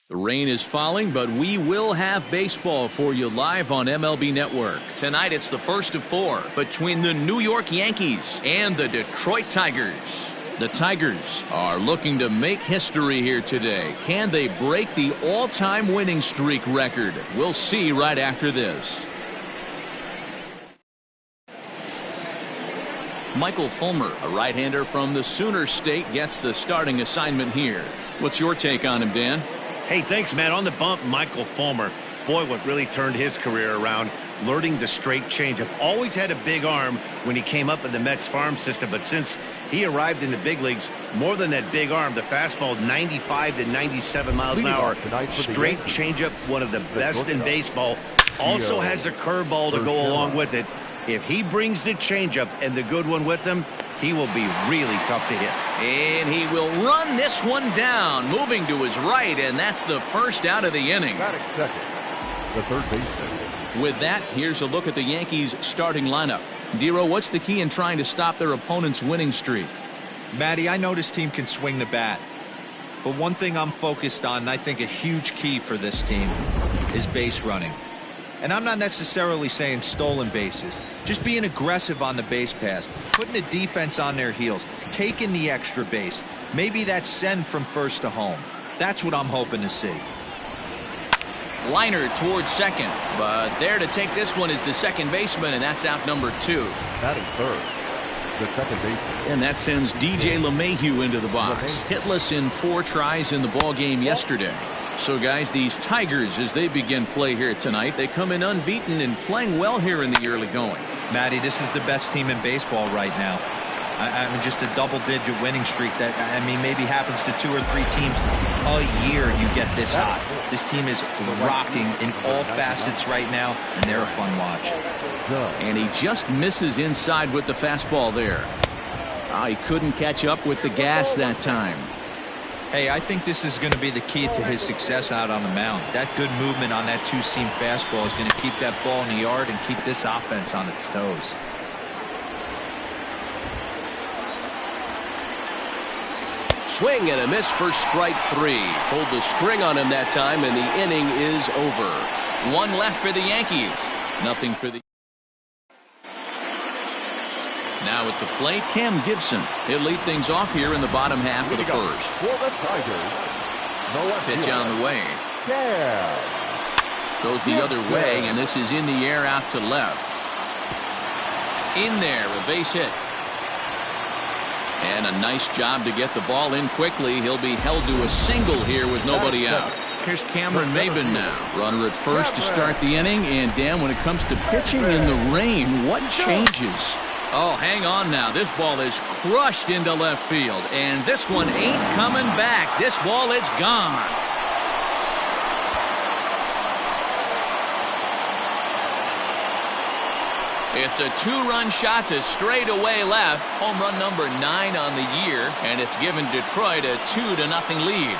The rain is falling, but we will have baseball for you live on MLB Network. Tonight it's the first of 4 between the New York Yankees and the Detroit Tigers. The Tigers are looking to make history here today. Can they break the all-time winning streak record? We'll see right after this. Michael Fulmer, a right-hander from the Sooner State, gets the starting assignment here. What's your take on him, Dan? Hey, thanks, Matt. On the bump, Michael Fulmer. Boy, what really turned his career around, learning the straight changeup. Always had a big arm when he came up in the Mets farm system, but since he arrived in the big leagues, more than that big arm, the fastball 95 to 97 miles an hour. Straight changeup, one of the best in baseball. Also has a curveball to go along with it. If he brings the changeup and the good one with him, he will be really tough to hit. And he will run this one down, moving to his right, and that's the first out of the inning. Second, the third baseman. With that, here's a look at the Yankees' starting lineup. Dero, what's the key in trying to stop their opponent's winning streak? Matty, I know this team can swing the bat. But one thing I'm focused on, and I think a huge key for this team, is base running. And I'm not necessarily saying stolen bases. Just being aggressive on the base pass, putting the defense on their heels, taking the extra base. Maybe that's send from first to home. That's what I'm hoping to see. Liner towards second, but there to take this one is the second baseman, and that's out number 2. Batting third, the second baseman. And that sends DJ LeMahieu into the box. Hitless in 4 tries in the ball game yesterday. So, guys, these Tigers, as they begin play here tonight, they come in unbeaten and playing well here in the early going. Matty, this is the best team in baseball right now. I mean, just a double-digit winning streak that, I mean, maybe happens to 2 or 3 teams a year you get this hot. This team is rocking in all facets right now, and they're a fun watch. And he just misses inside with the fastball there. He couldn't catch up with the gas that time. Hey, I think this is going to be the key to his success out on the mound. That good movement on that 2-seam fastball is going to keep that ball in the yard and keep this offense on its toes. Swing and a miss for strike 3. Pulled the string on him that time, and the inning is over. 1 left for the Yankees. Nothing for the... Now at the plate, Cam Gibson. He'll lead things off here in the bottom half of the first. For the Tigers, Pitch on the way. Yeah. Goes the other way, and this is in the air out to left. In there, a base hit. And a nice job to get the ball in quickly. He'll be held to a single here with nobody out. Here's Cameron Maybin now. Runner at first to start the inning. And Dan, when it comes to pitching in the rain, what changes? Oh, hang on now. This ball is crushed into left field. And this one ain't coming back. This ball is gone. It's a 2-run shot to straightaway left. Home run number 9 on the year. And it's given Detroit a 2-0 lead.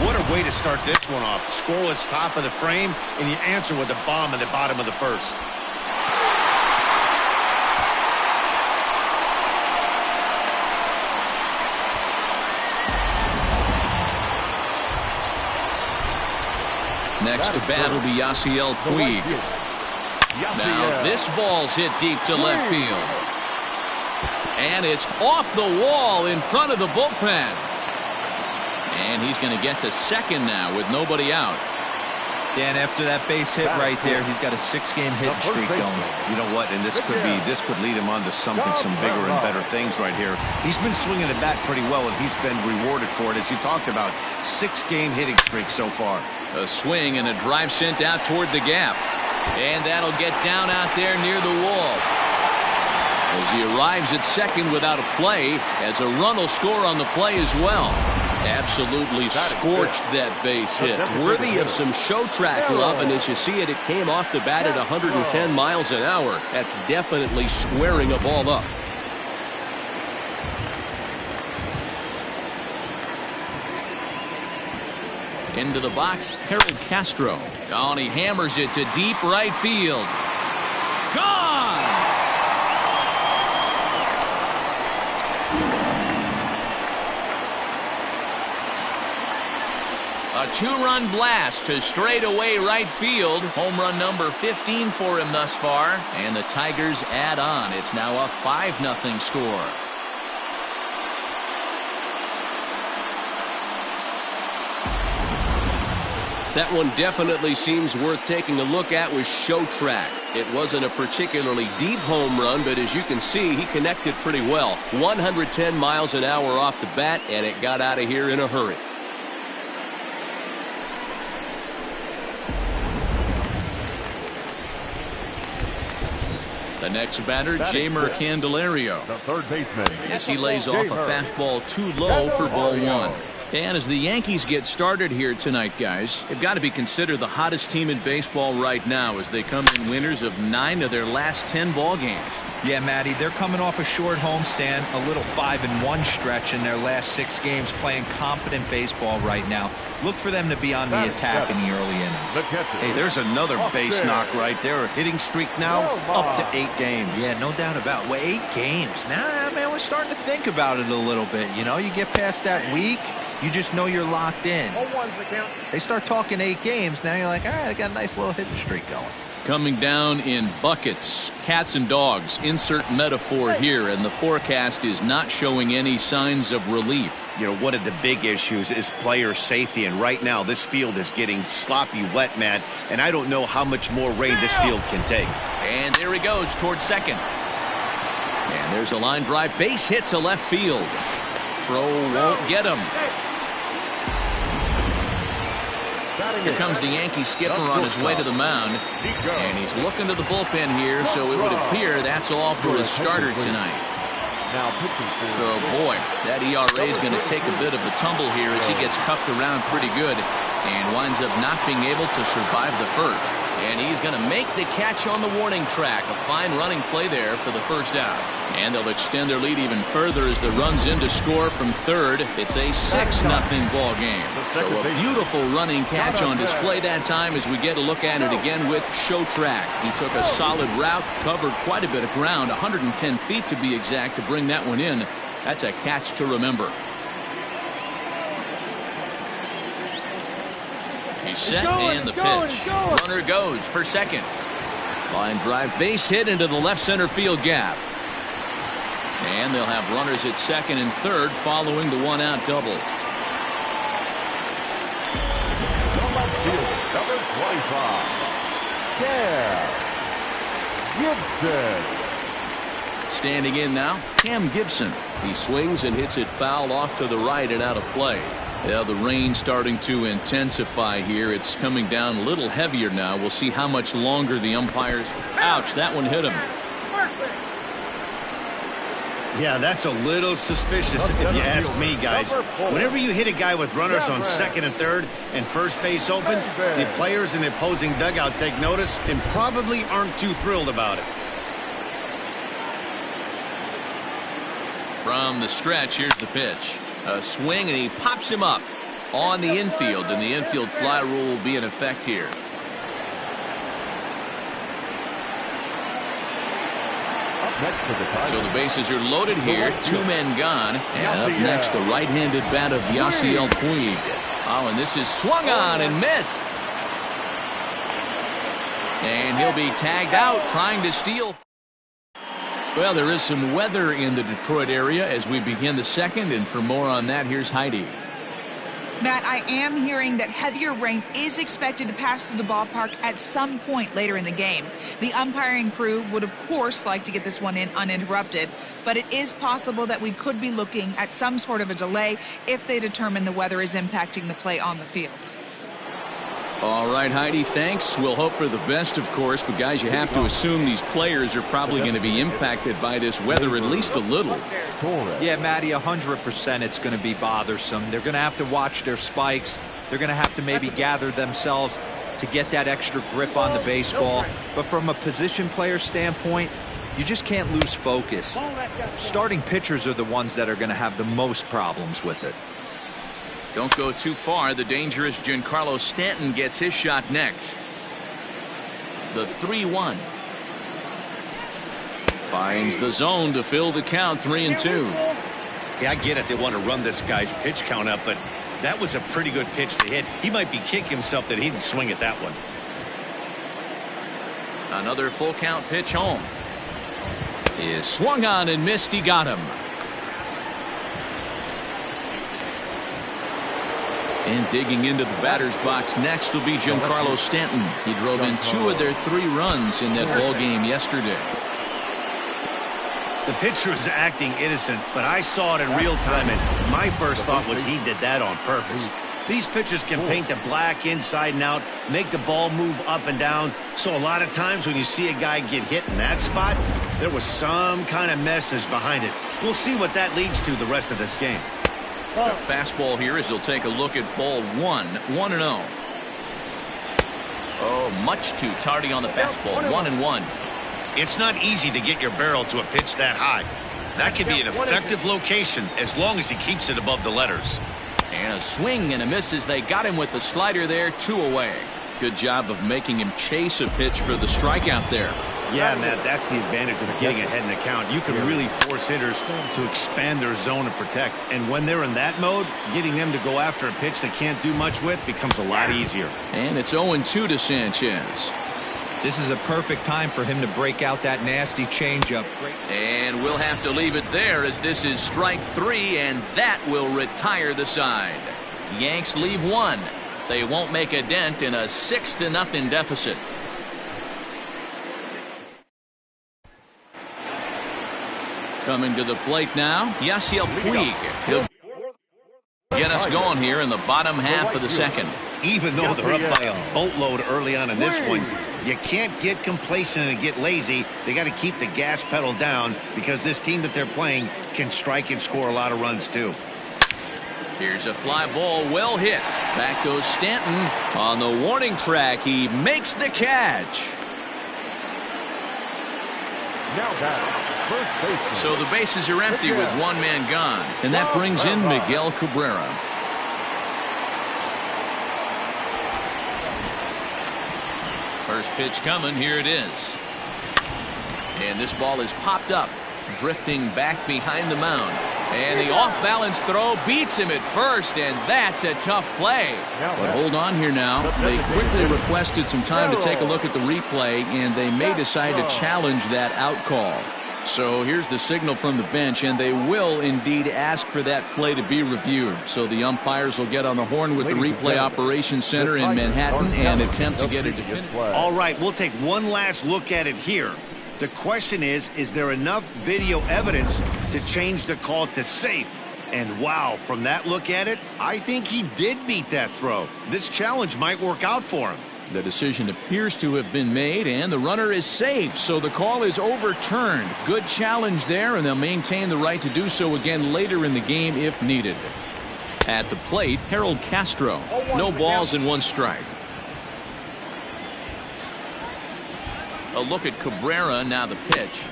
What a way to start this one off. Scoreless top of the frame, and you answer with a bomb in the bottom of the first. Next to bat will be Yasiel Puig. Now this ball's hit deep to left field. And it's off the wall in front of the bullpen. And he's going to get to second now with nobody out. Dan, after that base hit right there, he's got a 6-game hit streak going. You know what? And this could lead him on to some bigger and better things right here. He's been swinging the bat pretty well, and he's been rewarded for it, as you talked about. 6-game hitting streak so far. A swing and a drive sent out toward the gap. And that'll get down out there near the wall. As he arrives at second without a play, as a run will score on the play as well. Absolutely scorched that base hit. Worthy of some show track love, and as you see it, it came off the bat at 110 miles an hour. That's definitely squaring a ball up. Into the box, Harold Castro. Oh, and he hammers it to deep right field. Gone! A 2-run blast to straightaway right field. Home run number 15 for him thus far. And the Tigers add on. It's now a 5-0 score. That one definitely seems worth taking a look at with Show Track. It wasn't a particularly deep home run, but as you can see, he connected pretty well. 110 miles an hour off the bat, and it got out of here in a hurry. The next batter, Jeimer Candelario. The third baseman. As he lays off a fastball too low for ball 1. And as the Yankees get started here tonight, guys, they've got to be considered the hottest team in baseball right now as they come in winners of 9 of their last 10 ball games. Yeah, Matty, they're coming off a short homestand, a little 5-1 stretch in their last 6 games, playing confident baseball right now. Look for them to be on the attack in the early innings. Hey, there's another base knock right there. A hitting streak now up to 8 games. Yeah, no doubt about it. Well, 8 games. Now, man, we're starting to think about it a little bit. You know, you get past that week, you just know you're locked in. They start talking 8 games. Now you're like, all right, I got a nice little hitting streak going. Coming down in buckets, cats and dogs, insert metaphor here, and the forecast is not showing any signs of relief. You know, one of the big issues is player safety, and right now this field is getting sloppy wet, man, and I don't know how much more rain this field can take. And there he goes towards second. And there's a line drive, base hit to left field. Throw won't get him. Here comes the Yankee skipper on his way to the mound, and he's looking to the bullpen here, so it would appear that's all for his starter tonight. So, boy, that ERA is going to take a bit of a tumble here as he gets cuffed around pretty good and winds up not being able to survive the first. And he's going to make the catch on the warning track. A fine running play there for the first out. And they'll extend their lead even further as the run's in to score from third. It's a 6-0 ball game. So a beautiful running catch on display that time as we get a look at it again with Show Track. He took a solid route, covered quite a bit of ground, 110 feet to be exact, to bring that one in. That's a catch to remember. He's set and the pitch. Runner goes for second. Line drive, base hit into the left center field gap. And they'll have runners at second and third following the 1-out double. Number 25. Cam Gibson. Standing in now, Cam Gibson. He swings and hits it foul off to the right and out of play. Yeah, the rain starting to intensify here. It's coming down a little heavier now. We'll see how much longer the umpires. Ouch, that one hit him. Yeah, that's a little suspicious if you ask me, guys. Whenever you hit a guy with runners on second and third and first base open, the players in the opposing dugout take notice and probably aren't too thrilled about it. From the stretch, here's the pitch. A swing, and he pops him up on the infield, and the infield fly rule will be in effect here. So the bases are loaded here. 2 men gone. And up next, the right-handed bat of Yasiel Puig. Oh, and this is swung on and missed. And he'll be tagged out trying to steal. Well, there is some weather in the Detroit area as we begin the second, and for more on that, here's Heidi. Matt, I am hearing that heavier rain is expected to pass through the ballpark at some point later in the game. The umpiring crew would, of course, like to get this one in uninterrupted, but it is possible that we could be looking at some sort of a delay if they determine the weather is impacting the play on the field. All right, Heidi, thanks. We'll hope for the best, of course, but guys, you have to assume these players are probably going to be impacted by this weather at least a little. Yeah, Matty, 100% it's going to be bothersome. They're going to have to watch their spikes. They're going to have to maybe gather themselves to get that extra grip on the baseball. But from a position player standpoint, you just can't lose focus. Starting pitchers are the ones that are going to have the most problems with it. Don't go too far. The dangerous Giancarlo Stanton gets his shot next. The 3-1. Finds the zone to fill the count, 3-2. Yeah, I get it. They want to run this guy's pitch count up, but That was a pretty good pitch to hit. He might be kicking himself that he didn't swing at that one. Another full count pitch home. Is swung on and missed. He got him. And digging into the batter's box next will be Giancarlo Stanton. He drove in 2 of their 3 runs in that ball game yesterday. The pitcher was acting innocent, but I saw it in real time, and my first thought was he did that on purpose. These pitchers can paint the black inside and out, make the ball move up and down. So a lot of times when you see a guy get hit in that spot, there was some kind of message behind it. We'll see what that leads to the rest of this game. A fastball here as he'll take a look at ball 1, 1-0. Oh, much too tardy on the fastball. 1-1. It's not easy to get your barrel to a pitch that high. That could be an effective location as long as he keeps it above the letters. And a swing and a miss as they got him with the slider there. 2 away. Good job of making him chase a pitch for the strikeout there. Yeah, Matt, that's the advantage of getting ahead in the count. You can really force hitters to expand their zone and protect. And when they're in that mode, getting them to go after a pitch they can't do much with becomes a lot easier. And it's 0-2 to Sanchez. This is a perfect time for him to break out that nasty changeup. And we'll have to leave it there as this is strike 3, and that will retire the side. Yanks leave 1. They won't make a dent in a 6-0 deficit. Coming to the plate now, Yasiel Puig. He'll get us going here in the bottom half of the second. Even though they're up by a boatload early on in this one, you can't get complacent and get lazy. They got to keep the gas pedal down because this team that they're playing can strike and score a lot of runs too. Here's a fly ball, well hit. Back goes Stanton on the warning track. He makes the catch. Now back, first baseman. So the bases are empty with 1 man gone. And that brings in Miguel Cabrera. First pitch coming. Here it is. And this ball is popped up, drifting back behind the mound. And the off-balance throw beats him at first, and that's a tough play. But hold on here now. They quickly requested some time to take a look at the replay, and they may decide to challenge that out call. So here's the signal from the bench, and they will indeed ask for that play to be reviewed. So the umpires will get on the horn with the replay operations center in Manhattan and attempt to get it definitive. All right, we'll take one last look at it here. The question is there enough video evidence to change the call to safe? And wow, from that look at it, I think he did beat that throw. This challenge might work out for him. The decision appears to have been made, and the runner is safe, so the call is overturned. Good challenge there, and they'll maintain the right to do so again later in the game if needed. At the plate, Harold Castro. No balls and 1 strike. A look at Cabrera, now the pitch.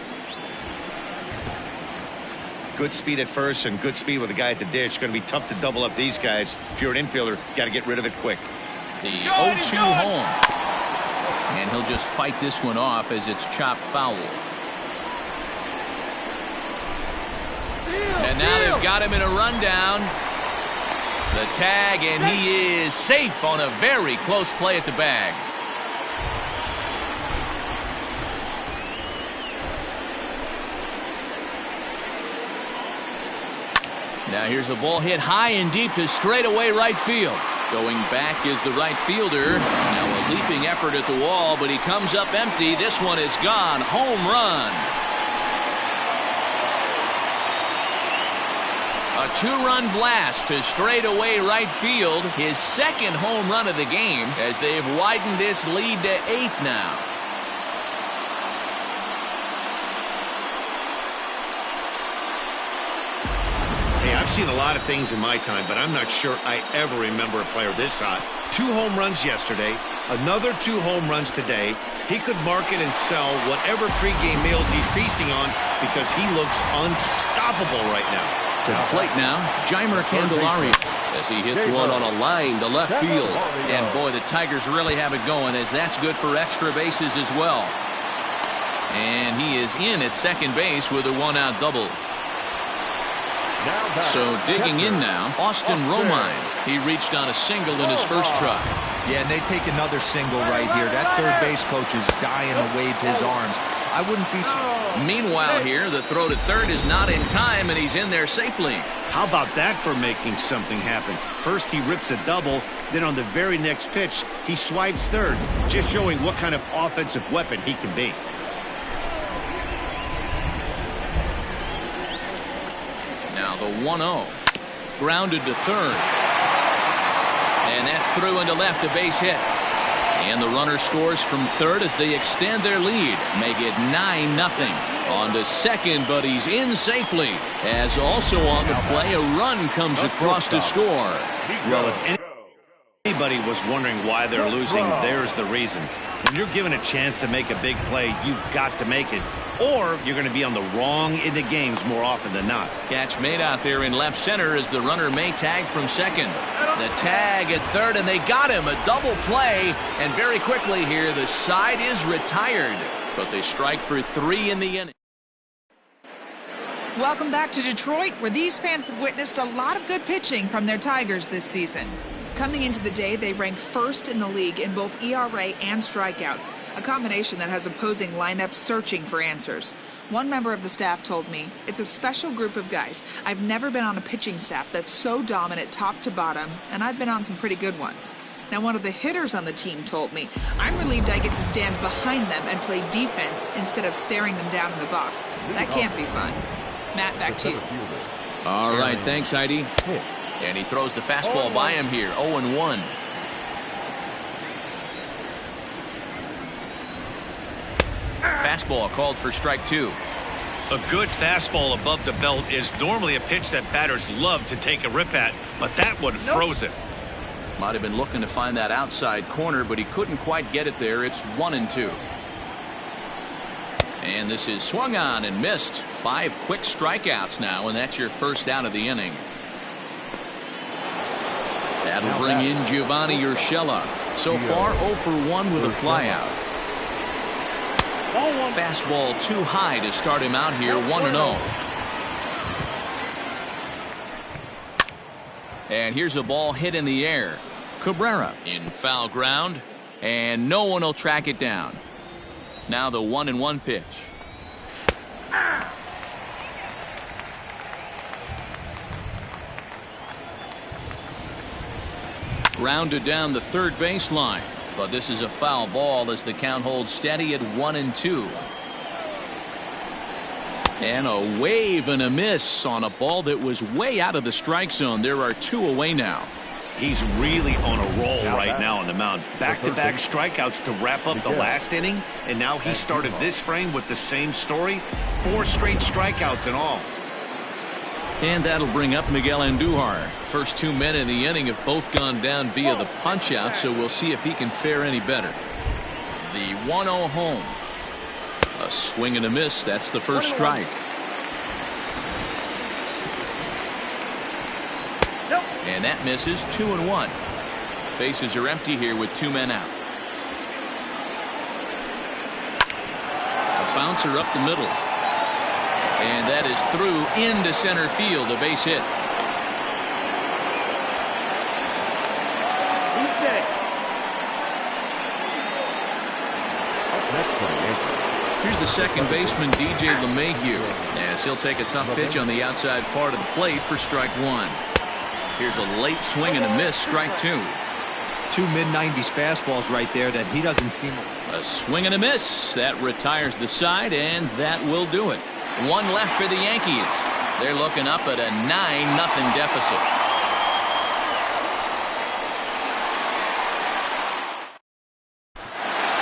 Good speed at first and good speed with the guy at the dish. Going to be tough to double up these guys. If you're an infielder, got to get rid of it quick. The 0-2 home. And he'll just fight this one off as it's chopped foul. And now they've got him in a rundown. The tag, and he is safe on a very close play at the bag. Now here's a ball hit high and deep to straightaway right field. Going back is the right fielder. Now a leaping effort at the wall, but he comes up empty. This one is gone. Home run. A 2-run blast to straightaway right field. His 2nd home run of the game as they've widened this lead to 8 now. I've seen a lot of things in my time, but I'm not sure I ever remember a player this hot. 2 home runs yesterday, another 2 home runs today. He could market and sell whatever pregame meals he's feasting on because he looks unstoppable right now. To the plate now, Jeimer Candelario as he hits one on a line to left field. And boy, the Tigers really have it going as that's good for extra bases as well. And he is in at second base with a 1-out double. So digging in now, Austin Romine. He reached on a single in his first try. Yeah, and they take another single right here. That third base coach is dying to wave his arms. I wouldn't be... Meanwhile here, the throw to third is not in time, and he's in there safely. How about that for making something happen? First he rips a double, then on the very next pitch, he swipes third, just showing what kind of offensive weapon he can be. Now the 1-0. Grounded to third. And that's through into left, a base hit. And the runner scores from third as they extend their lead. Make it 9-0. On to second, but he's in safely. As also on the play, a run comes across to score. Well, if anybody was wondering why they're losing, there's the reason. When you're given a chance to make a big play, you've got to make it. Or you're going to be on the wrong end of games more often than not. Catch made out there in left center as the runner may tag from second. The tag at third, and they got him. A double play, and very quickly here, the side is retired. But they strike for 3 in the inning. Welcome back to Detroit, where these fans have witnessed a lot of good pitching from their Tigers this season. Coming into the day, they rank first in the league in both ERA and strikeouts, a combination that has opposing lineups searching for answers. One member of the staff told me, "It's a special group of guys. I've never been on a pitching staff that's so dominant top to bottom, and I've been on some pretty good ones." Now, one of the hitters on the team told me, "I'm relieved I get to stand behind them and play defense instead of staring them down in the box. That can't be fun." Matt, back to you. All right, thanks, Heidi. And he throws the fastball by him here, 0-1. Fastball called for strike 2. A good fastball above the belt is normally a pitch that batters love to take a rip at, but that one froze it. Might have been looking to find that outside corner, but he couldn't quite get it there. It's 1-2. And this is swung on and missed. 5 quick strikeouts now, and that's your first out of the inning. That'll bring in Giovanni Urshela. So far, 0 for 1 with a flyout. Fastball too high to start him out here, 1-0. And here's a ball hit in the air. Cabrera in foul ground, and no one will track it down. Now the 1-1 pitch. Grounded down the third baseline, but this is a foul ball as the count holds steady at 1-2. And a wave and a miss on a ball that was way out of the strike zone. There are 2 away now. He's really on a roll right now on the mound. Back-to-back strikeouts to wrap up the last inning, and now he started this frame with the same story. 4 straight strikeouts in all. And that'll bring up Miguel Andujar. First 2 men in the inning have both gone down via the punch-out, so we'll see if he can fare any better. The 1-0 home. A swing and a miss. That's the first strike. And that misses. 2-1. Bases are empty here with 2 men out. A bouncer up the middle. And that is through into center field, a base hit. Here's the second baseman, DJ LeMahieu, as he'll take a tough pitch on the outside part of the plate for strike 1. Here's a late swing and a miss, strike 2. 2 mid-90s fastballs right there that he doesn't seem... A swing and a miss. That retires the side, and that will do it. 1 left for the Yankees. They're looking up at a 9-0 deficit.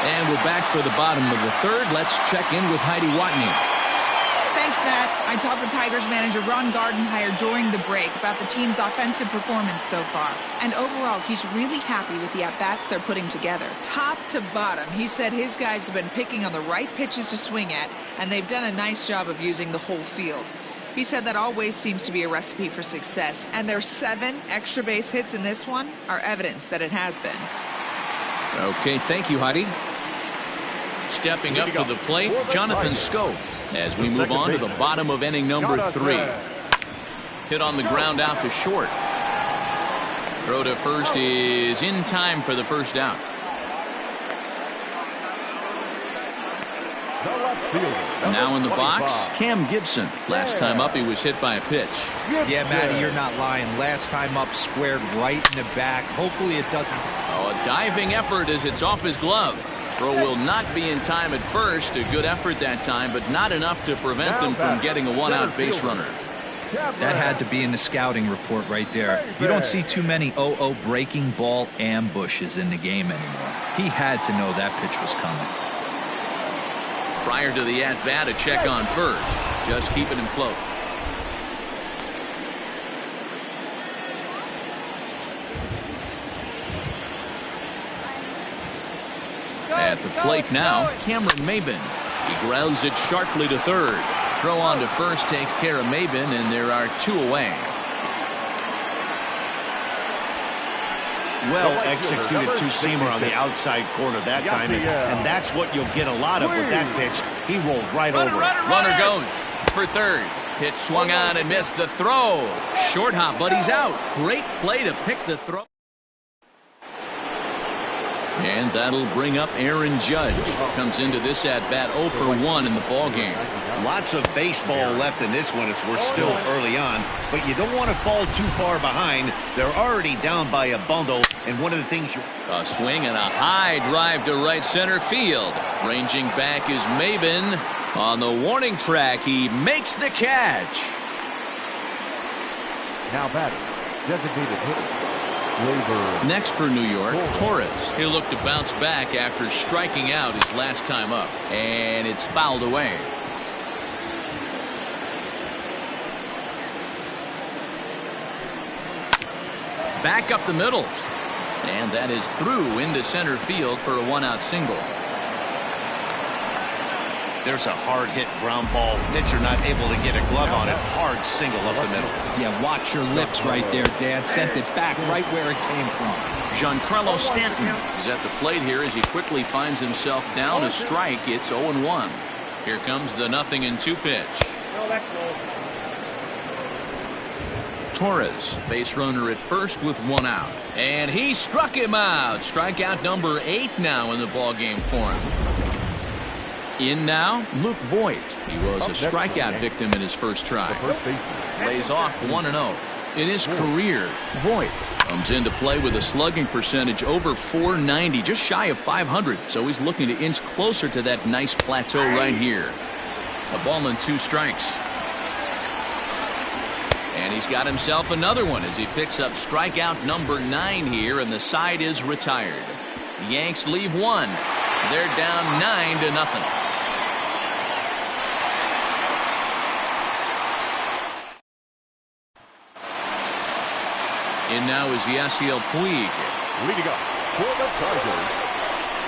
And we're back for the bottom of the third. Let's check in with Heidi Watney. Thanks, Matt. I talked with Tigers manager Ron Gardenhire during the break about the team's offensive performance so far. And overall, he's really happy with the at-bats they're putting together. Top to bottom, he said his guys have been picking on the right pitches to swing at, and they've done a nice job of using the whole field. He said that always seems to be a recipe for success, and their 7 extra base hits in this one are evidence that it has been. Okay, thank you, Heidi. Stepping up to the plate, Jonathan Schoop, as we move on to the bottom of inning number 3. Hit on the ground out to short. Throw to first is in time for the first out. Now in the box, Cam Gibson. Last time up, he was hit by a pitch. Yeah, Matty, you're not lying. Last time up, squared right in the back. Hopefully it doesn't. Oh, a diving effort as it's off his glove. Throw will not be in time at first. A good effort that time, but not enough to prevent them from getting a one-out base runner. That had to be in the scouting report right there. You don't see too many 0-0 breaking ball ambushes in the game anymore. He had to know that pitch was coming. Prior to the at-bat, a check on first. Just keeping him close. At the plate now, Cameron Maybin. He grounds it sharply to third. Throw on to first takes care of Maybin, and there are two away. Well executed two-seamer on the outside corner that time, and that's what you'll get a lot of with that pitch. He rolled right over it. Runner goes for third. Pitch swung on and missed the throw. Short hop, but he's out. Great play to pick the throw. And that'll bring up Aaron Judge. Comes into this at-bat 0 for 1 in the ballgame. Lots of baseball left in this one as we're still early on, but you don't want to fall too far behind. They're already down by a bundle, and one of the things you... A swing and a high drive to right center field. Ranging back is Maybin. On the warning track, he makes the catch. Now batting, designated hitter. Next for New York, Torres. He'll look to bounce back after striking out his last time up. And it's fouled away. Back up the middle. And that is through into center field for a one-out single. There's a hard hit ground ball. Pitcher not able to get a glove on it. Hard single up the middle. Yeah, watch your lips right there, Dan. Sent it back right where it came from. Giancarlo Stanton is at the plate here as he quickly finds himself down a strike. It's 0-1. Here comes the 0-2 pitch. Torres, base runner at first with one out. And he struck him out. Strikeout number 8 now in the ballgame for him. In now, Luke Voit. He was a strikeout victim in his first try. Lays off 1-0. In his career, Voit comes into play with a slugging percentage over .490, just shy of .500. So he's looking to inch closer to that nice plateau right here. A ball and 2 strikes. And he's got himself another one as he picks up strikeout number 9 here, and the side is retired. The Yanks leave 1. They're down 9-0. In now is Yasiel Puig. Leading up for the Chargers,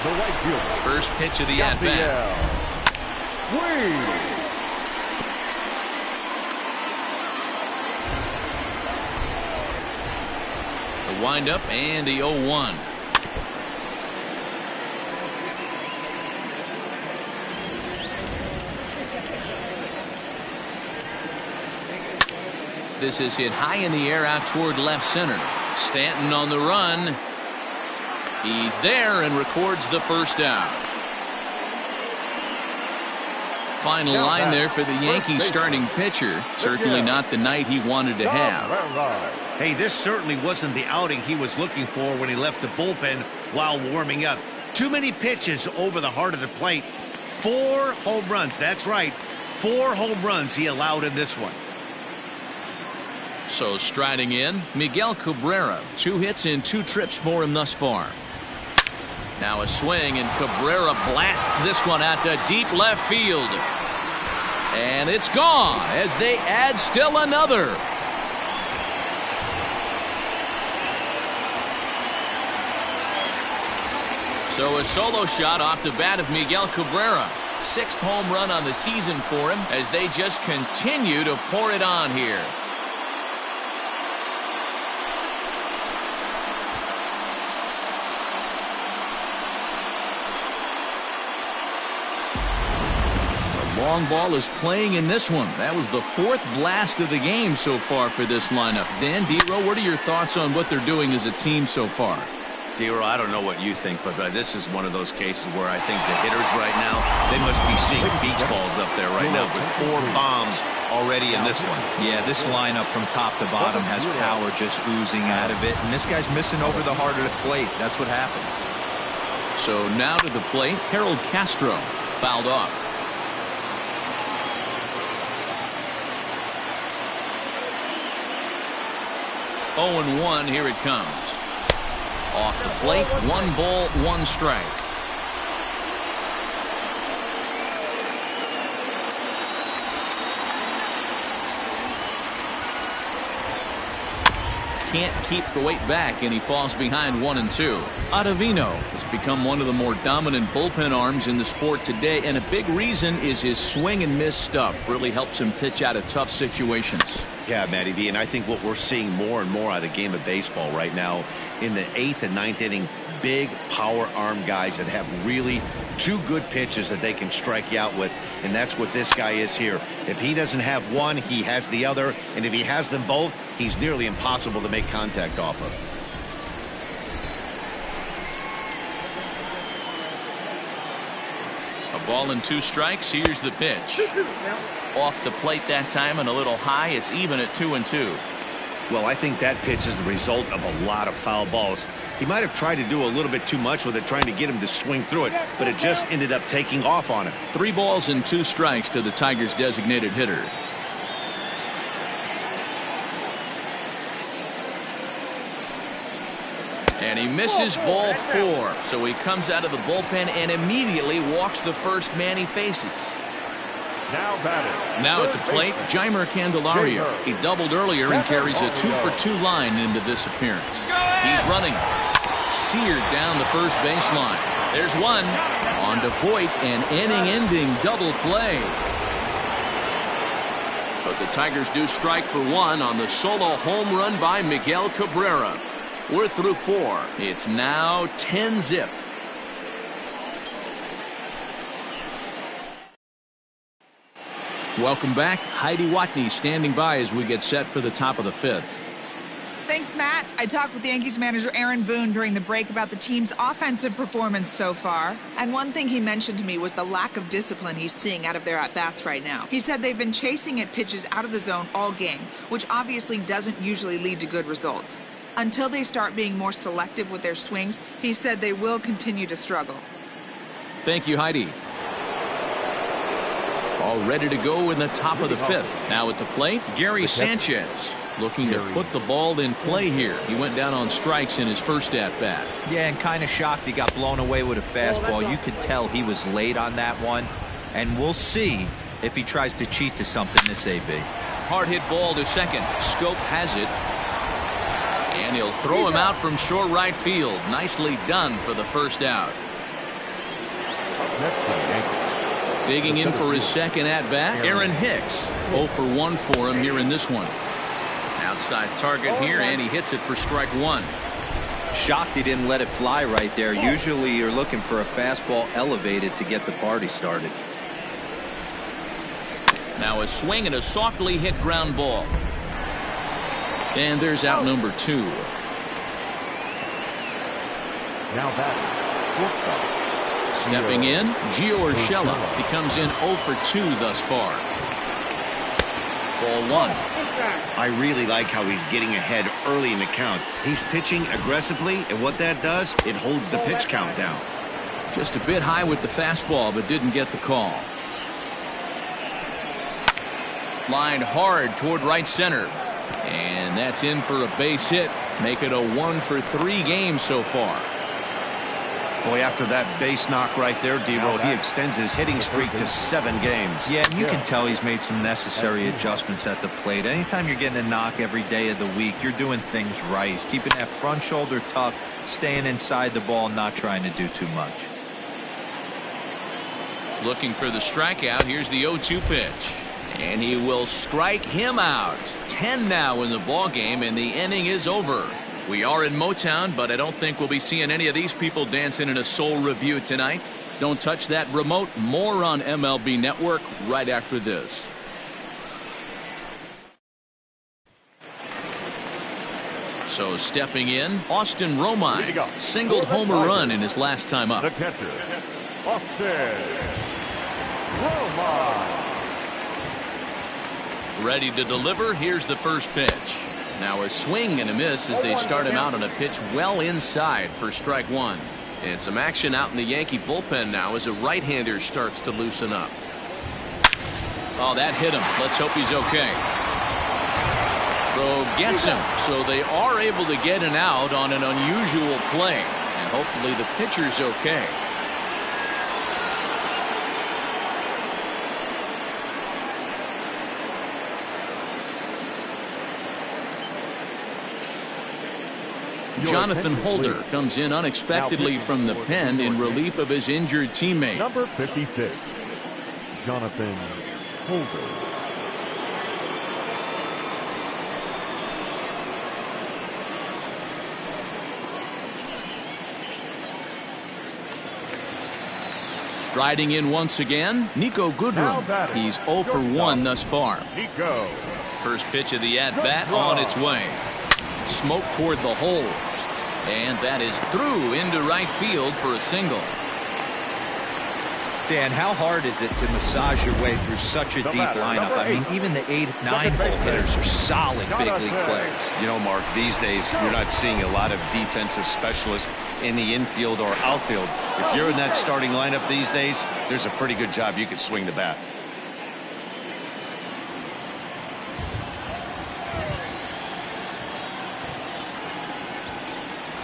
the right fielder. First pitch of the at-bat. The windup and the 0-1. This is hit high in the air out toward left center. Stanton on the run. He's there and records the first out. Final line there for the Yankees starting pitcher. Certainly not the night he wanted to have. Hey, this certainly wasn't the outing he was looking for when he left the bullpen while warming up. Too many pitches over the heart of the plate. 4 home runs. That's right. 4 home runs he allowed in this one. So striding in, Miguel Cabrera. 2 hits in 2 trips for him thus far. Now a swing, and Cabrera blasts this one out to deep left field. And it's gone as they add still another. So a solo shot off the bat of Miguel Cabrera. 6th home run on the season for him as they just continue to pour it on here. Long ball is playing in this one. That was the 4th blast of the game so far for this lineup. Dan, D-Row, what are your thoughts on what they're doing as a team so far? D-Row, I don't know what you think, but this is one of those cases where I think the hitters right now, they must be seeing beach balls up there right now with 4 bombs already in this one. Yeah, this lineup from top to bottom has power just oozing out of it, and this guy's missing over the heart of the plate. That's what happens. So now to the plate, Harold Castro fouled off. Oh, 0-1, here it comes. Off the plate, 1 ball, 1 strike. Can't keep the weight back, and he falls behind 1-2. Ottavino has become one of the more dominant bullpen arms in the sport today, and a big reason is his swing and miss stuff. Really helps him pitch out of tough situations. Yeah, Matty V, and I think what we're seeing more and more out of the game of baseball right now in the 8th and 9th inning, big power arm guys that have really 2 good pitches that they can strike you out with, and that's what this guy is here. If he doesn't have one, he has the other, and if he has them both, he's nearly impossible to make contact off of. A ball and 2 strikes. Here's the pitch. Off the plate that time and a little high. It's even at 2-2. Well, I think that pitch is the result of a lot of foul balls. He might have tried to do a little bit too much with it, trying to get him to swing through it, but it just ended up taking off on him. 3 balls and 2 strikes to the Tigers' designated hitter. And he misses ball 4. So he comes out of the bullpen and immediately walks the first man he faces. Now at the plate, Jeimer Candelario. He doubled earlier and carries a 2-for-2 line into this appearance. He's running. Seared down the first baseline. There's one. On to Voit, an inning-ending double play. But the Tigers do strike for 1 on the solo home run by Miguel Cabrera. We're through 4. It's now 10-zip. Welcome back. Heidi Watney standing by as we get set for the top of the 5th. Thanks, Matt. I talked with Yankees manager Aaron Boone during the break about the team's offensive performance so far. And one thing he mentioned to me was the lack of discipline he's seeing out of their at-bats right now. He said they've been chasing at pitches out of the zone all game, which obviously doesn't usually lead to good results. Until they start being more selective with their swings, he said they will continue to struggle. Thank you, Heidi. All ready to go in the top of the 5th. Now at the plate, Gary Sanchez looking to put the ball in play here. He went down on strikes in his first at-bat. Yeah, and kind of shocked he got blown away with a fastball. You could tell he was late on that one, and we'll see if he tries to cheat to something this AB. Hard hit ball to second. Scope has it. And he'll throw him out from short right field. Nicely done for the first out. Digging in for his second at-bat, Aaron Hicks. 0 for 1 for him here in this one. Outside target here, and he hits it for strike 1. Shocked he didn't let it fly right there. Usually you're looking for a fastball elevated to get the party started. Now a swing and a softly hit ground ball. And there's out number 2. Now batting. Stepping in, Gio Urshela. He comes in 0 for 2 thus far. Ball 1. I really like how he's getting ahead early in the count. He's pitching aggressively, and what that does, it holds the pitch count down. Just a bit high with the fastball, but didn't get the call. Lined hard toward right center. And that's in for a base hit. Make it a 1 for 3 game so far. Boy, after that base knock right there, D-Roll, he extends his hitting streak to 7 games. Yeah, and you can tell he's made some necessary adjustments at the plate. Anytime you're getting a knock every day of the week, you're doing things right. He's keeping that front shoulder tucked, staying inside the ball, not trying to do too much. Looking for the strikeout. Here's the 0-2 pitch. And he will strike him out. 10 now in the ball game, and the inning is over. We are in Motown, but I don't think we'll be seeing any of these people dancing in a soul review tonight. Don't touch that remote. More on MLB Network right after this. So stepping in, Austin Romine singled home a run in his last time up. The catcher, Austin Romine. Ready to deliver. Here's the first pitch. Now a swing and a miss as they start him out on a pitch well inside for strike one. And some action out in the Yankee bullpen now as a right-hander starts to loosen up. Oh, that hit him. Let's hope he's okay. Throw gets him, so they are able to get an out on an unusual play. And hopefully the pitcher's okay. Jonathan Holder comes in unexpectedly from the pen in relief of his injured teammate. Number 56, Jonathan Holder. Striding in once again, Niko Goodrum. He's 0 for 1 thus far. Nico. First pitch of the at-bat on its way. Smoke toward the hole. And that is through into right field for a single. Dan, how hard is it to massage your way through such a deep lineup? I mean, even the 8, 9 hole hitters are solid big league players. You know, Mark, these days you're not seeing a lot of defensive specialists in the infield or outfield. If you're in that starting lineup these days, there's a pretty good job you could swing the bat.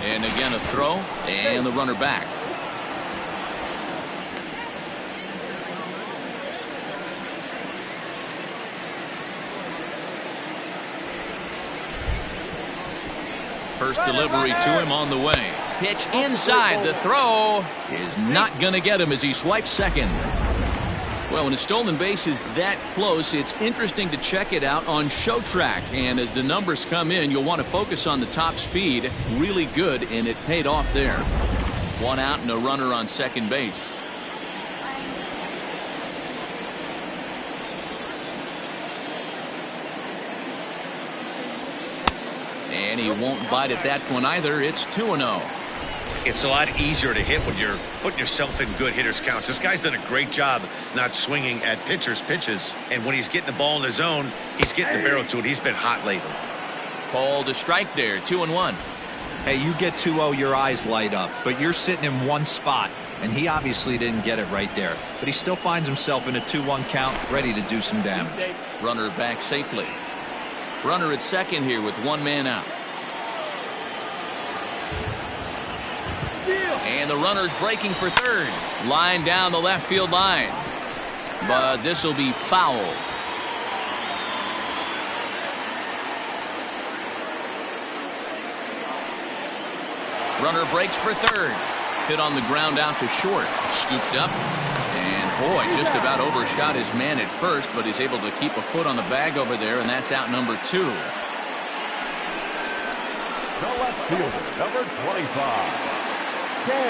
And again a throw and the runner back. First delivery to him on the way. Pitch inside. The throw is not going to get him as he swipes second. Well, when a stolen base is that close, it's interesting to check it out on Show Track. And as the numbers come in, you'll want to focus on the top speed. Really good, and it paid off there. 1 out and a runner on second base. And he won't bite at that one either. It's 2-0. It's a lot easier to hit when you're putting yourself in good hitters counts. This guy's done a great job not swinging at pitchers' pitches. And when he's getting the ball in the zone, he's getting the barrel to it. He's been hot lately. Called a strike there. 2-1. Hey, you get 2-0, your eyes light up. But you're sitting in one spot. And he obviously didn't get it right there. But he still finds himself in a 2-1 count, ready to do some damage. Runner back safely. Runner at second here with 1 man out. And the runner's breaking for third. Line down the left field line. But this will be foul. Runner breaks for third. Hit on the ground out to short. Scooped up. And boy, just about overshot his man at first, but he's able to keep a foot on the bag over there, and that's out number 2. The left fielder, number 25.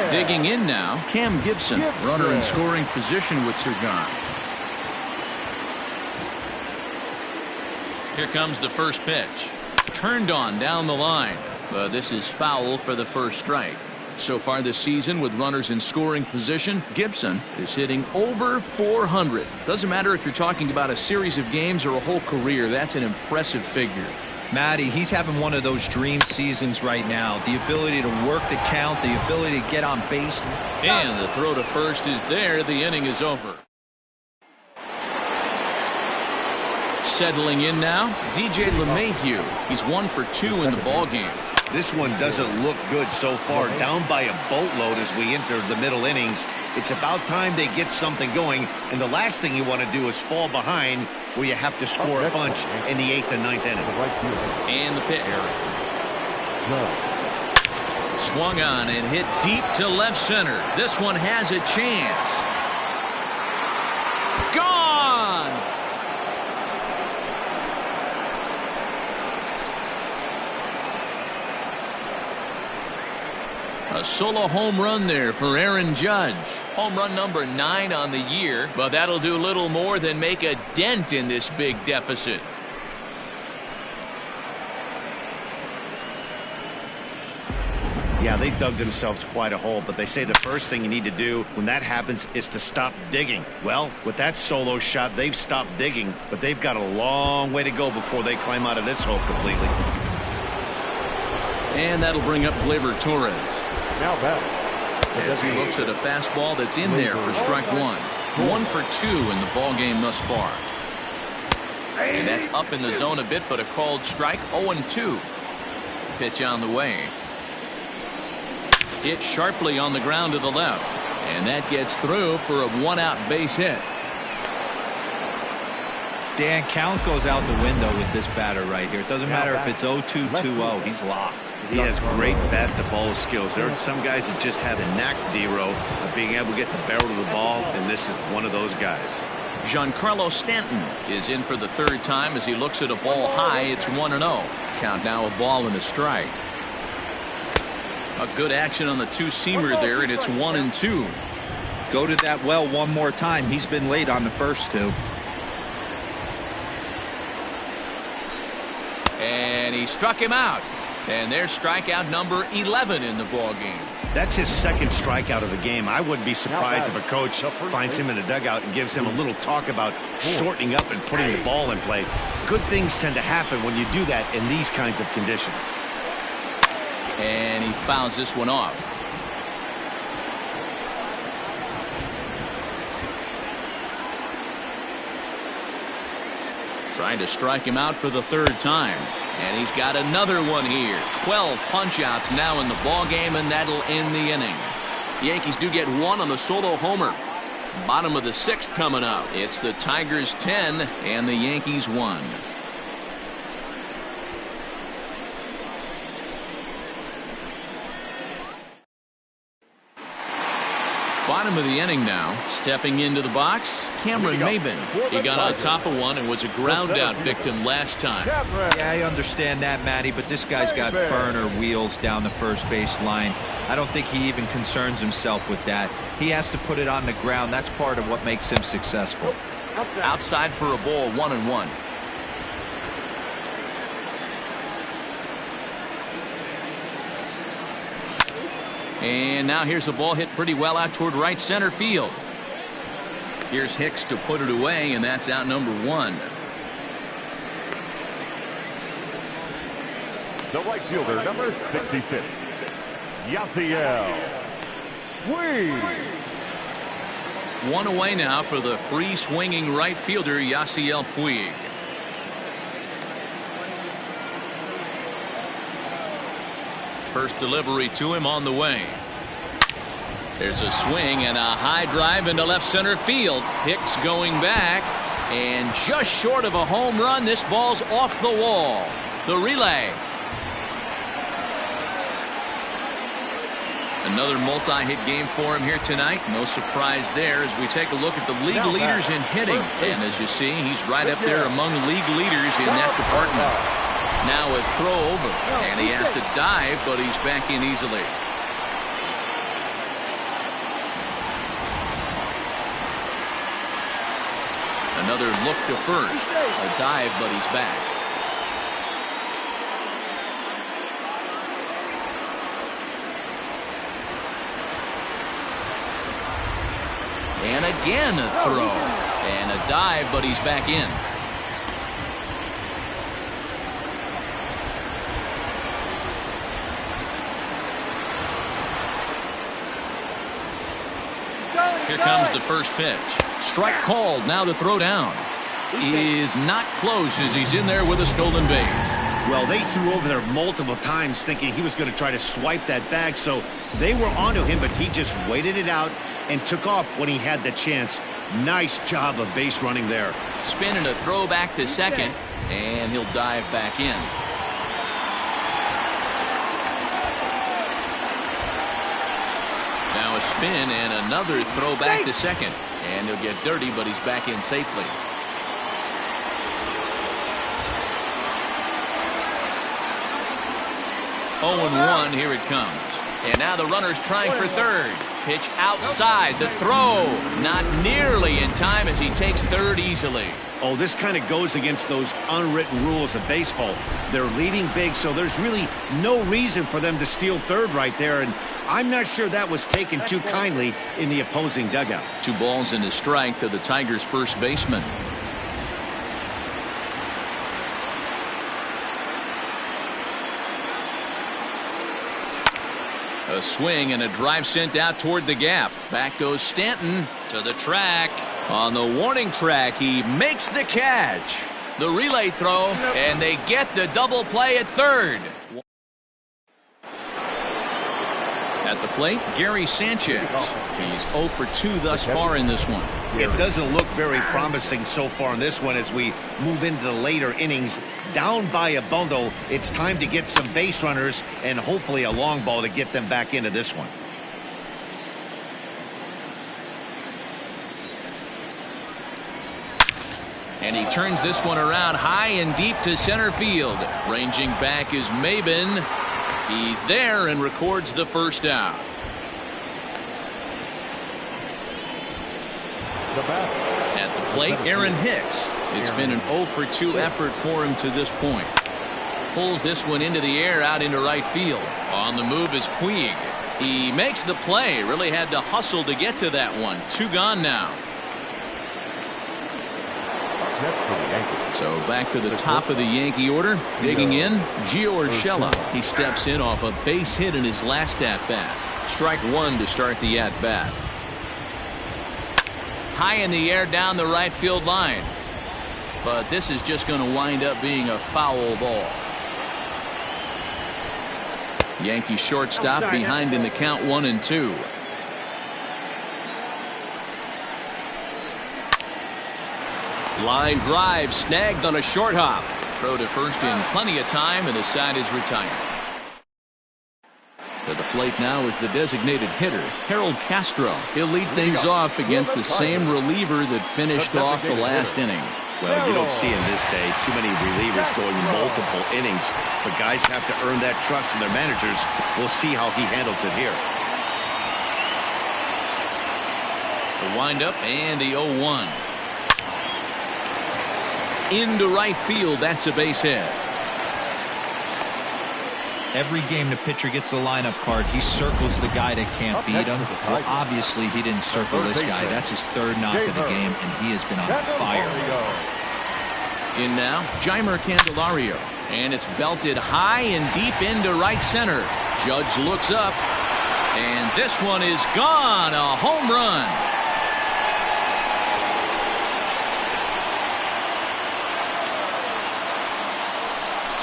Digging in now, Cam Gibson. Runner in scoring position with Sir John. Here comes the first pitch. Turned on down the line. But this is foul for the first strike. So far this season with runners in scoring position, Gibson is hitting over 400. Doesn't matter if you're talking about a series of games or a whole career. That's an impressive figure. Matty, he's having one of those dream seasons right now. The ability to work the count, the ability to get on base. And the throw to first is there. The inning is over. Settling in now, DJ LeMahieu. He's 1 for 2 in the ballgame. This one doesn't look good so far. Down by a boatload as we enter the middle innings. It's about time they get something going. And the last thing you want to do is fall behind where you have to score a bunch in the 8th and 9th inning. And the pitch. Swung on and hit deep to left center. This one has a chance. Gone! A solo home run there for Aaron Judge. Home run number 9 on the year, but that'll do little more than make a dent in this big deficit. Yeah, they dug themselves quite a hole, but they say the first thing you need to do when that happens is to stop digging. Well, with that solo shot, they've stopped digging, but they've got a long way to go before they climb out of this hole completely. And that'll bring up Gleyber Torres. Now back. As he looks at a fastball that's in there for strike 1. 1 for 2 in the ball game thus far. And that's up in the zone a bit, but a called strike. 0-2. Pitch on the way. Hit sharply on the ground to the left. And that gets through for a 1-out base hit. Dan, count goes out the window with this batter right here. It doesn't matter if it's 0-2, 2-0. He's locked. He has great bat-to-ball skills. There are some guys that just have a knack, D-Row, of being able to get the barrel of the ball, and this is one of those guys. Giancarlo Stanton is in for the 3rd time as he looks at a ball high. It's 1-0. Count now a ball and a strike. A good action on the two-seamer there, and it's 1-2. Go to that well one more time. He's been late on the first 2. And he struck him out. And there's strikeout number 11 in the ball game. That's his 2nd strikeout of the game. I wouldn't be surprised if a coach finds him in the dugout and gives him a little talk about shortening up and putting the ball in play. Good things tend to happen when you do that in these kinds of conditions. And he fouls this one off. Trying to strike him out for the 3rd time. And he's got another one here. 12 punch-outs now in the ball game, and that'll end the inning. The Yankees do get 1 on the solo homer. Bottom of the 6th coming up. It's the Tigers 10 and the Yankees 1. Bottom of the inning now. Stepping into the box, Cameron Maybin. He got on top of one and was a ground-out victim last time. Yeah, I understand that, Matty, but this guy's got burner wheels down the first base line. I don't think he even concerns himself with that. He has to put it on the ground. That's part of what makes him successful. Outside for a ball, 1-1. And now here's a ball hit pretty well out toward right center field. Here's Hicks to put it away, and that's out number 1. The right fielder, number 66, Yasiel Puig. 1 away now for the free swinging right fielder, Yasiel Puig. First delivery to him on the way. There's a swing and a high drive into left center field. Hicks going back, and just short of a home run. This ball's off the wall. The relay. Another multi-hit game for him here tonight. No surprise there as we take a look at the league leaders in hitting. And as you see, he's right up there among league leaders in that department. Now a throw over, and he has to dive, but he's back in easily. Another look to first. A dive, but he's back. And again a throw. And a dive, but he's back in. Here comes the first pitch. Strike called. Now the throw down is not close as he's in there with a stolen base. Well, they threw over there multiple times thinking he was going to try to swipe that bag, so they were onto him, but he just waited it out and took off when he had the chance. Nice job of base running there. Spin and a throw back to second, and he'll dive back in. Now a spin and another throw back to second. And he'll get dirty, but he's back in safely. 0-1, here it comes. And now the runner's trying for third. Pitch outside. The throw not nearly in time as he takes third easily. Oh, this kind of goes against those unwritten rules of baseball. They're leading big, so there's really no reason for them to steal third right there. And I'm not sure that was taken too kindly in the opposing dugout. 2 balls and a strike to the Tigers' first baseman. A swing and a drive sent out toward the gap. Back goes Stanton to the track. On the warning track, he makes the catch. The relay throw, and they get the double play at third. At the plate, Gary Sanchez. He's 0 for 2 thus far in this one. It doesn't look very promising so far in this one as we move into the later innings. Down by a bundle, it's time to get some base runners and hopefully a long ball to get them back into this one. And he turns this one around high and deep to center field. Ranging back is Maben. He's there and records the first out. At the plate, Aaron Hicks. It's been an 0 for 2 effort for him to this point. Pulls this one into the air out into right field. On the move is Puig. He makes the play. Really had to hustle to get to that one. 2 gone now. So back to the top of the Yankee order. Digging in, Gio Urshela. He steps in off a base hit in his last at-bat. Strike 1 to start the at-bat. High in the air down the right field line. But this is just going to wind up being a foul ball. Yankee shortstop behind in the count 1-2. Line drive snagged on a short hop. Throw to first in plenty of time, and the side is retired. To the plate now is the designated hitter, Harold Castro. He'll lead things off against the same reliever that finished off the last inning. Well, you don't see in this day too many relievers going multiple innings, but guys have to earn that trust from their managers. We'll see how he handles it here. The windup and the 0-1. Into right field, that's a base hit. Every game the pitcher gets the lineup card, he circles the guy that can't beat him. Well, obviously he didn't circle this guy. That's his 3rd knock of the game, and he has been on fire. In now, Jeimer Candelario. And it's belted high and deep into right center. Judge looks up, and this one is gone. A home run.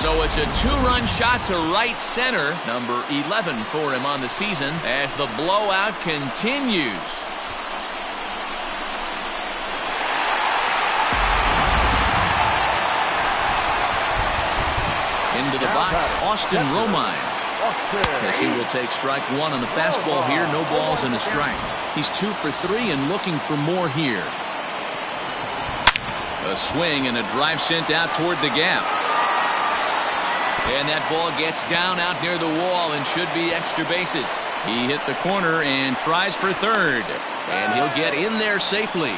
So it's a 2-run shot to right center, number 11 for him on the season, as the blowout continues. Into the box, Austin Romine. As he will take strike 1 on the fastball here, no balls and a strike. He's 2 for 3 and looking for more here. A swing and a drive sent out toward the gap. And that ball gets down out near the wall and should be extra bases. He hit the corner and tries for third. And he'll get in there safely.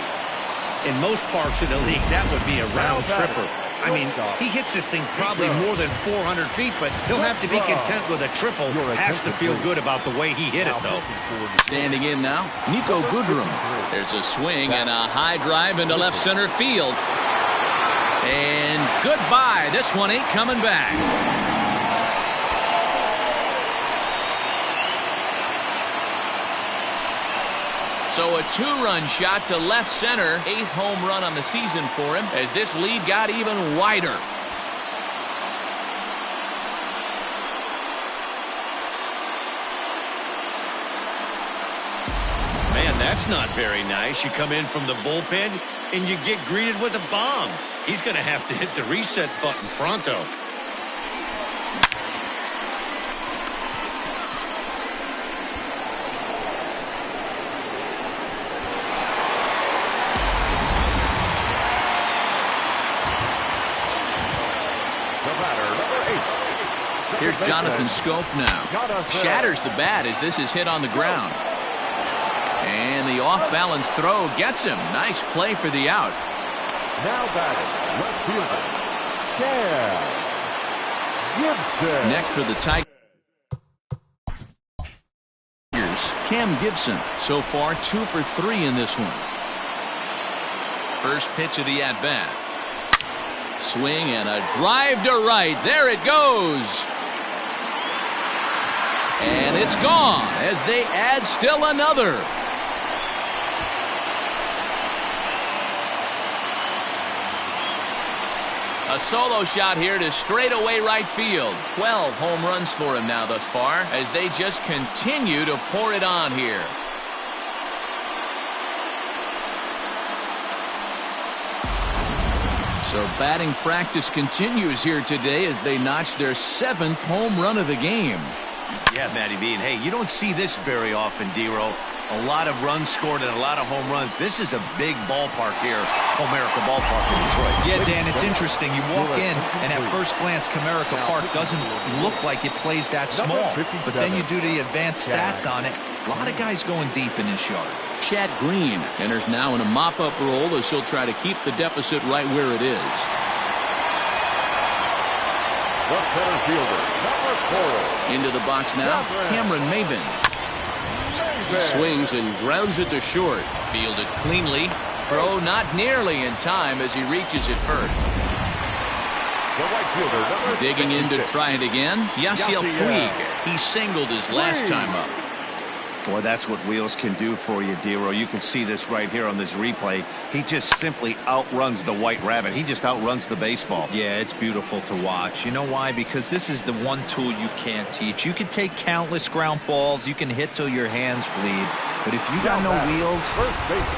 In most parks of the league, that would be a round tripper. I mean, he hits this thing probably more than 400 feet, but he'll have to be content with a triple. Has to feel good about the way he hit it, though. Standing in now, Nico Goodrum. There's a swing and a high drive into left center field. And goodbye. This one ain't coming back. So a 2-run shot to left center. 8th home run on the season for him as this lead got even wider. Man, that's not very nice. You come in from the bullpen and you get greeted with a bomb. He's going to have to hit the reset button pronto. Here's Jonathan Scope now shatters the bat as this is hit on the ground. And the off-balance throw gets him. Nice play for the out. Now batting, left fielder, Cam Gibson. Next for the Tigers, Cam Gibson. So far, 2 for 3 in this one. First pitch of the at-bat. Swing and a drive to right. There it goes. And it's gone as they add still another. A solo shot here to straightaway right field. 12 home runs for him now thus far as they just continue to pour it on here. So batting practice continues here today as they notch their 7th home run of the game. Yeah, Matty V. And hey, you don't see this very often, D-Row. A lot of runs scored and a lot of home runs. This is a big ballpark here, Comerica Ballpark in Detroit. Yeah, Dan, it's interesting. You walk in, and at first glance, Comerica Park doesn't look like it plays that small. But then you do the advanced stats on it. A lot of guys going deep in this yard. Chad Green enters now in a mop-up role as he'll try to keep the deficit right where it is. The center fielder, number 4. Into the box now, Cameron Maybin. He swings and grounds it to short. Fielded cleanly. Throw not nearly in time as he reaches it first. The right fielder, number Digging in to try it again, Yasiel Puig. He singled his last time up. Boy, that's what wheels can do for you, D-Row. You can see this right here on this replay. He just simply outruns the White Rabbit. He just outruns the baseball. Yeah, it's beautiful to watch. You know why? Because this is the one tool you can't teach. You can take countless ground balls. You can hit till your hands bleed. But if you got no wheels,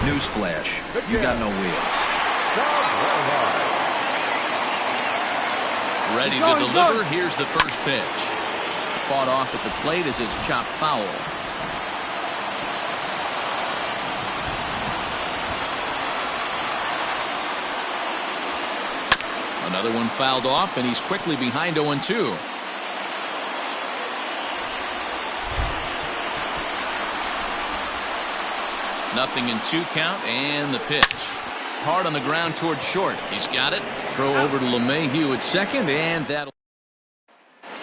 newsflash, you got no wheels. Ready to deliver. Here's the first pitch. Fought off at the plate as it's chopped foul. Another one fouled off, and he's quickly behind 0-2. Nothing in 2 count, and the pitch. Hard on the ground towards short. He's got it. Throw over to LeMahieu at second, and that'll.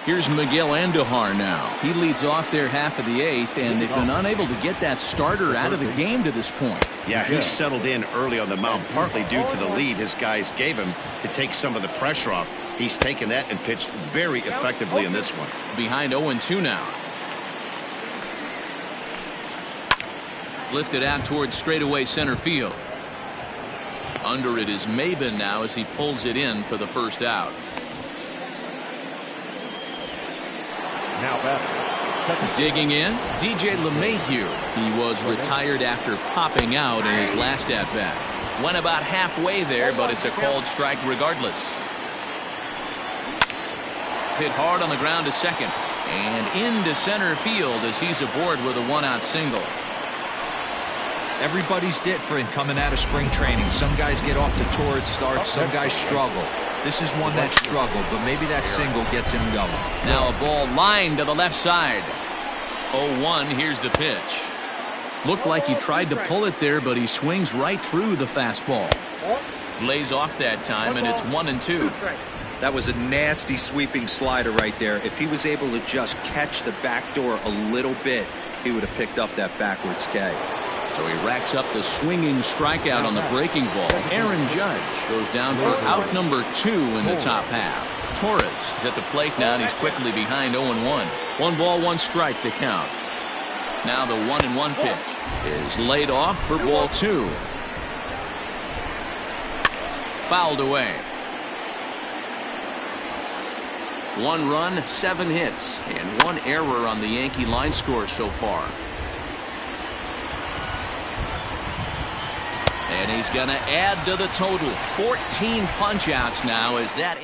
Here's Miguel Andujar now. He leads off their half of the 8th, and they've been unable to get that starter out of the game to this point. Yeah, he settled in early on the mound, partly due to the lead his guys gave him to take some of the pressure off. He's taken that and pitched very effectively in this one. Behind 0-2 now. Lifted out towards straightaway center field. Under it is Maybin now as he pulls it in for the first out. Now batting. Digging in, DJ LeMahieu. He was retired after popping out in his last at-bat. Went about halfway there, but it's a called strike regardless. Hit hard on the ground to second. And into center field as he's aboard with a 1-out single. Everybody's different coming out of spring training. Some guys get off to torrid starts. Some guys struggle. This is one that struggled, but maybe that single gets him going. Now a ball lined to the left side. 0-1, here's the pitch. Looked like he tried to pull it there, but he swings right through the fastball. Lays off that time, and it's 1-2. That was a nasty sweeping slider right there. If he was able to just catch the back door a little bit, he would have picked up that backwards K. So he racks up the swinging strikeout on the breaking ball. Aaron Judge goes down for out number 2 in the top half. Torres is at the plate now, and he's quickly behind 0-1. 1 ball, 1 strike to count. Now the 1-1 pitch is laid off for ball 2. Fouled away. 1 run, 7 hits, and 1 error on the Yankee line score so far. And he's going to add to the total. 14 punch-outs now as that.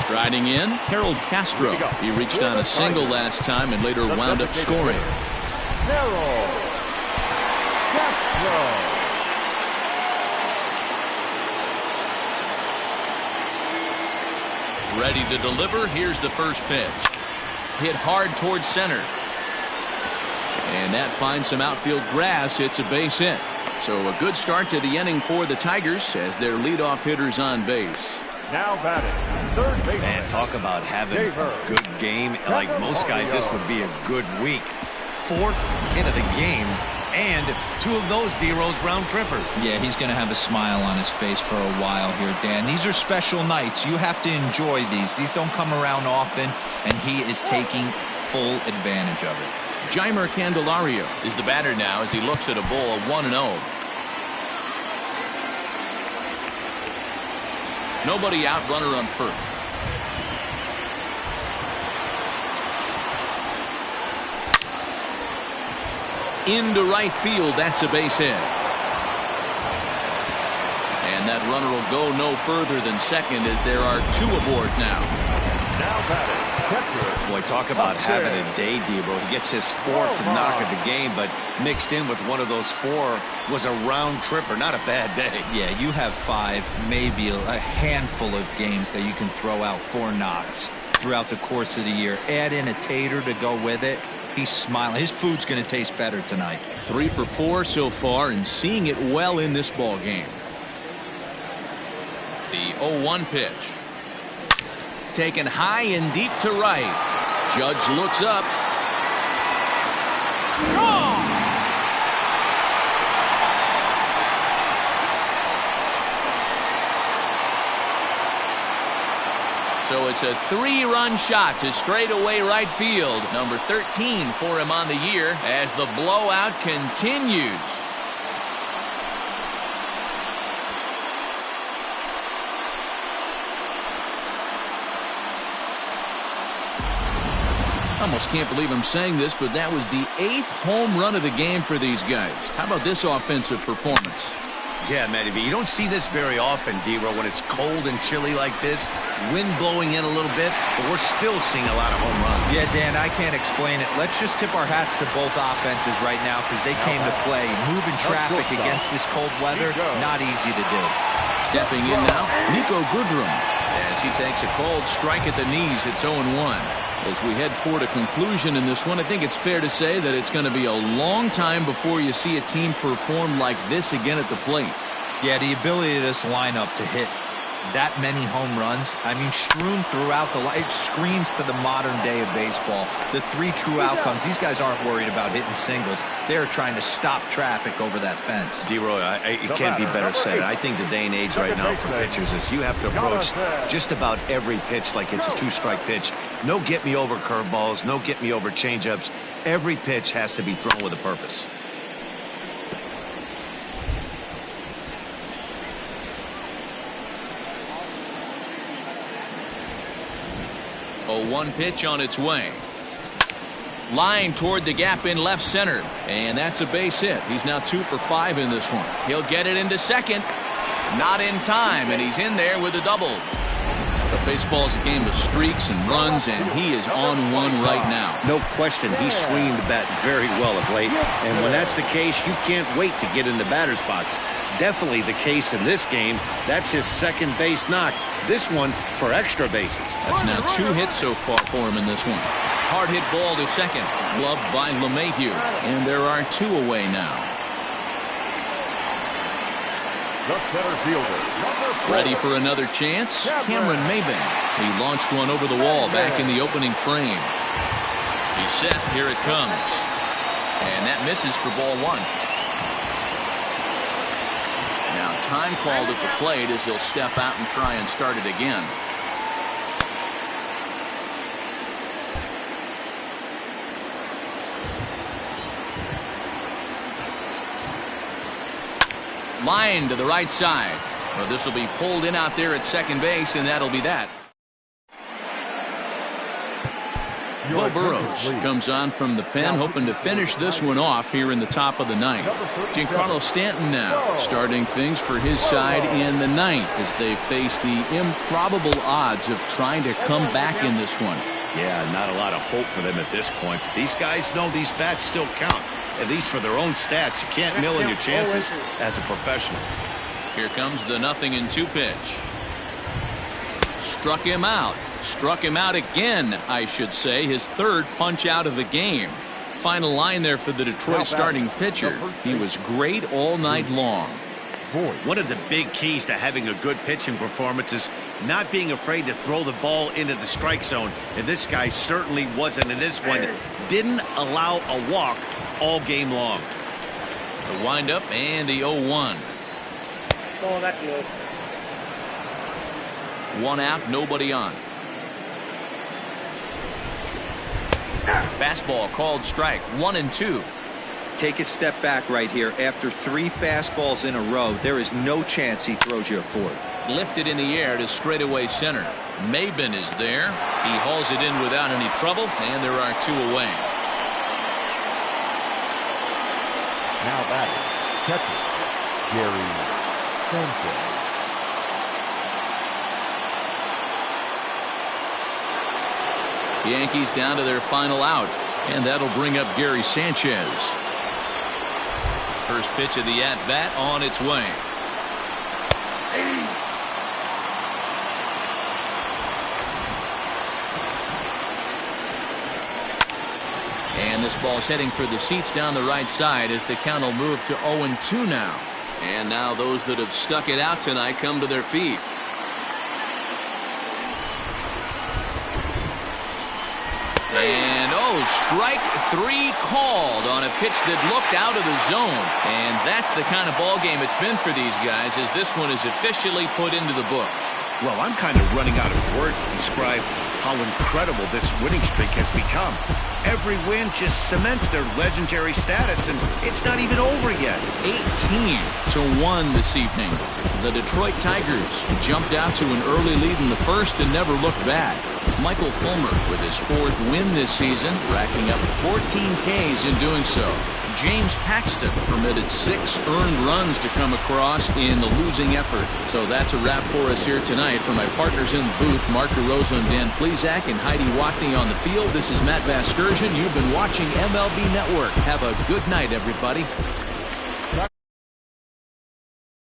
Striding in, Harold Castro. He reached on a single last time and later wound up scoring. Harold Castro. Ready to deliver. Here's the first pitch. Hit hard towards center. And that finds some outfield grass. It's a base hit. So a good start to the inning for the Tigers as their leadoff hitter's on base. Now batting, third baseman. Man, talk about having a good game. Like most guys, this would be a good week. 4th hit of the game, and 2 of those D-Rose round trippers. Yeah, he's going to have a smile on his face for a while here, Dan. These are special nights. You have to enjoy these. These don't come around often, and he is taking full advantage of it. Jeimer Candelario is the batter now as he looks at a ball of 1-0. Nobody out, runner on first. Into right field, that's a base hit. And that runner will go no further than second as there are 2 aboard now. Now batting, catcher. Boy, talk about having a day, Debo. He gets his 4th knock of the game, but mixed in with one of those 4 was a round tripper. Not a bad day. Yeah, you have 5, maybe a handful of games that you can throw out 4 knocks throughout the course of the year. Add in a tater to go with it. He's smiling. His food's going to taste better tonight. 3 for 4 so far and seeing it well in this ball game. The 0-1 pitch. Taken high and deep to right. Judge looks up. Gone! So it's a 3-run shot to straightaway right field. Number 13 for him on the year as the blowout continues. I almost can't believe I'm saying this, but that was the 8th home run of the game for these guys. How about this offensive performance? Yeah, Matty B, you don't see this very often, D-Ro, when it's cold and chilly like this. Wind blowing in a little bit, but we're still seeing a lot of home runs. Yeah, Dan, I can't explain it. Let's just tip our hats to both offenses right now because they came to play. Moving traffic against this cold weather, not easy to do. Stepping in now, Nico Goodrum. As he takes a cold strike at the knees, it's 0-1. As we head toward a conclusion in this one, I think it's fair to say that it's going to be a long time before you see a team perform like this again at the plate. Yeah, the ability of this lineup to hit that many home runs, I mean, strewn throughout the line, it screams to the modern day of baseball. The 3 true outcomes. These guys aren't worried about hitting singles. They're trying to stop traffic over that fence. D-Roy, it can't be better said. I think the day and age right now for pitchers is you have to approach just about every pitch like it's a 2-strike pitch. No get-me-over curveballs, no get-me-over changeups. Every pitch has to be thrown with a purpose. A 1 pitch on its way. Line toward the gap in left center. And that's a base hit. He's now 2 for 5 in this one. He'll get it into second. Not in time, and he's in there with a double. But baseball's a game of streaks and runs, and he is on one right now. No question, he's swinging the bat very well of late. And when that's the case, you can't wait to get in the batter's box. Definitely the case in this game. That's his 2nd base knock. This one for extra bases. That's now 2 hits so far for him in this one. Hard hit ball to second. Gloved by LeMahieu. And there are 2 away now. The center fielder, number 4. Ready for another chance? Cameron Maybin. He launched one over the wall back in the opening frame. He's set. Here it comes. And that misses for ball 1. Now time called at the plate as he'll step out and try and start it again. Line to the right side. Well, this will be pulled in out there at second base, and that'll be that. Beau Burrows comes on from the pen, hoping to finish this one off here in the top of the 9th. Giancarlo Stanton now starting things for his side in the 9th as they face the improbable odds of trying to come back in this one. Yeah, not a lot of hope for them at this point. These guys know these bats still count, at least for their own stats. You can't mill in your chances as a professional. Here comes the 0-2 pitch. Struck him out. Struck him out again, I should say. His third punch out of the game. Final line there for the Detroit starting pitcher. He was great all night long. One of the big keys to having a good pitching performance is not being afraid to throw the ball into the strike zone. And this guy certainly wasn't in this one. Didn't allow a walk all game long. The windup and the 0-1. Oh, that's good. One out, nobody on. Fastball called strike. 1-2. Take a step back right here. After 3 fastballs in a row, there is no chance he throws you a fourth. Lifted in the air to straightaway center. Maben is there. He hauls it in without any trouble, and there are 2 away. Now batting, catcher, Gary Sanchez. Yankees down to their final out, and that'll bring up Gary Sanchez. First pitch of the at-bat on its way. And this ball's heading for the seats down the right side as the count will move to 0-2 now. And now those that have stuck it out tonight come to their feet. And strike 3 called on a pitch that looked out of the zone. And that's the kind of ball game it's been for these guys as this one is officially put into the books. Well, I'm kind of running out of words to describe how incredible this winning streak has become. Every win just cements their legendary status, and it's not even over yet. 18-1 this evening. The Detroit Tigers jumped out to an early lead in the first and never looked back. Michael Fulmer with his 4th win this season, racking up 14 Ks in doing so. James Paxton permitted 6 earned runs to come across in the losing effort. So that's a wrap for us here tonight. For my partners in the booth, Mark DeRosa and Dan Plesac and Heidi Watney on the field, this is Matt Vasgersian. You've been watching MLB Network. Have a good night, everybody.